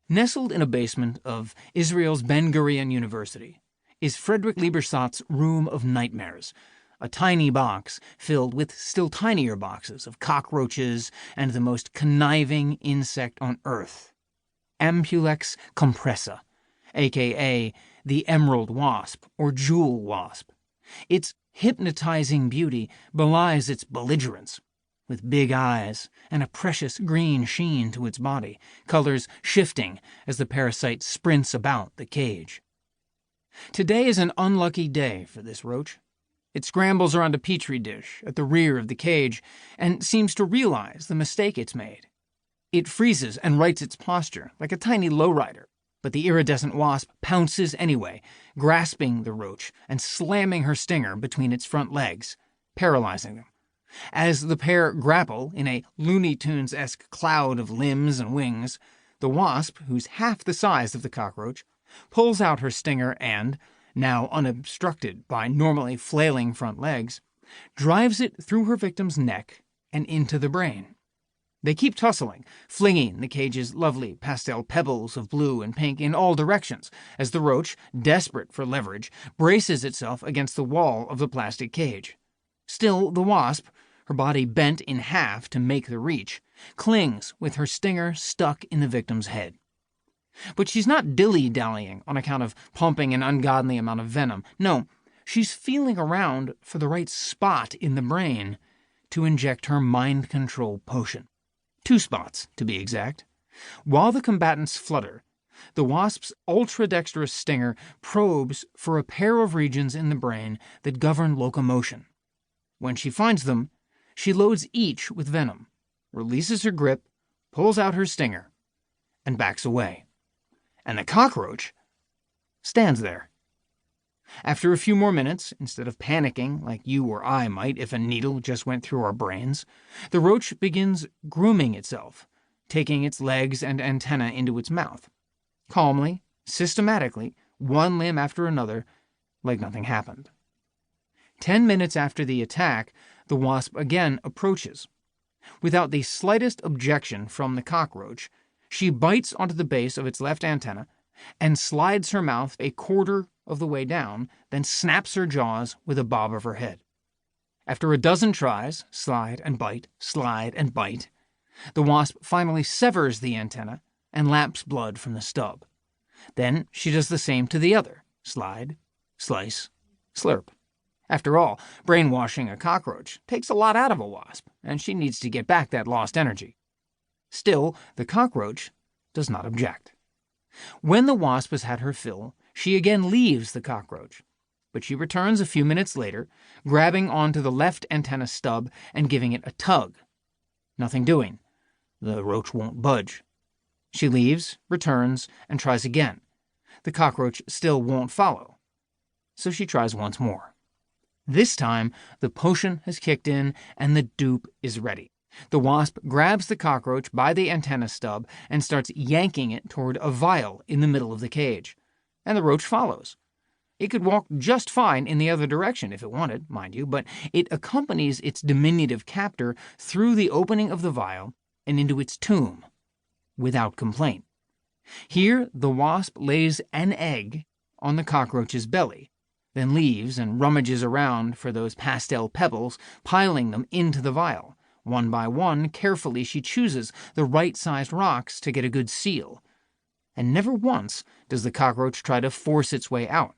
Nestled in a basement of Israel's Ben Gurion University is Frederick Lieberstadt's Room of Nightmares, a tiny box filled with still tinier boxes of cockroaches and the most conniving insect on Earth, Ampulex compressa, aka the emerald wasp or jewel wasp. Its hypnotizing beauty belies its belligerence. With big eyes and a precious green sheen to its body, colors shifting as the parasite sprints about the cage. Today is an unlucky day for this roach. It scrambles around a petri dish at the rear of the cage and seems to realize the mistake it's made. It freezes and rights its posture like a tiny lowrider, but the iridescent wasp pounces anyway, grasping the roach and slamming her stinger between its front legs, paralyzing them. As the pair grapple in a Looney Tunes-esque cloud of limbs and wings, the wasp, who's half the size of the cockroach, pulls out her stinger and, now unobstructed by normally flailing front legs, drives it through her victim's neck and into the brain. They keep tussling, flinging the cage's lovely pastel pebbles of blue and pink in all directions as the roach, desperate for leverage, braces itself against the wall of the plastic cage. Still, the wasp, her body bent in half to make the reach, clings with her stinger stuck in the victim's head. But she's not dilly-dallying on account of pumping an ungodly amount of venom. No, she's feeling around for the right spot in the brain to inject her mind control potion. 2 spots, to be exact. While the combatants flutter, the wasp's ultra-dexterous stinger probes for a pair of regions in the brain that govern locomotion. When she finds them, she loads each with venom, releases her grip, pulls out her stinger, and backs away. And the cockroach stands there. After a few more minutes, instead of panicking like you or I might if a needle just went through our brains, the roach begins grooming itself, taking its legs and antennae into its mouth. Calmly, systematically, one limb after another, like nothing happened. 10 minutes after the attack, the wasp again approaches. Without the slightest objection from the cockroach, she bites onto the base of its left antenna and slides her mouth a quarter of the way down, then snaps her jaws with a bob of her head. After a dozen tries, slide and bite, the wasp finally severs the antenna and laps blood from the stub. Then she does the same to the other, slide, slice, slurp. After all, brainwashing a cockroach takes a lot out of a wasp, and she needs to get back that lost energy. Still, the cockroach does not object. When the wasp has had her fill, she again leaves the cockroach, but she returns a few minutes later, grabbing onto the left antenna stub and giving it a tug. Nothing doing. The roach won't budge. She leaves, returns, and tries again. The cockroach still won't follow. So she tries once more. This time, the potion has kicked in and the dupe is ready. The wasp grabs the cockroach by the antenna stub and starts yanking it toward a vial in the middle of the cage. And the roach follows. It could walk just fine in the other direction if it wanted, mind you, but it accompanies its diminutive captor through the opening of the vial and into its tomb, without complaint. Here, the wasp lays an egg on the cockroach's belly, then leaves and rummages around for those pastel pebbles, piling them into the vial. One by one, carefully she chooses the right-sized rocks to get a good seal. And never once does the cockroach try to force its way out.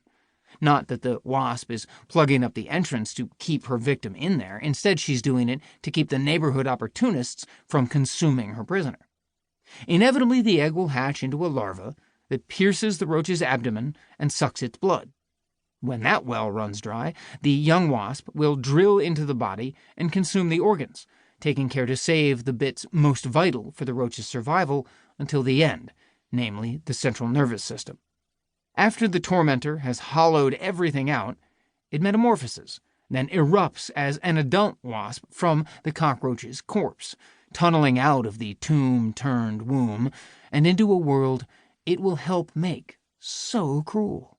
Not that the wasp is plugging up the entrance to keep her victim in there. Instead, she's doing it to keep the neighborhood opportunists from consuming her prisoner. Inevitably, the egg will hatch into a larva that pierces the roach's abdomen and sucks its blood. When that well runs dry, the young wasp will drill into the body and consume the organs, taking care to save the bits most vital for the roach's survival until the end, namely the central nervous system. After the tormentor has hollowed everything out, it metamorphoses, then erupts as an adult wasp from the cockroach's corpse, tunneling out of the tomb-turned womb and into a world it will help make so cruel.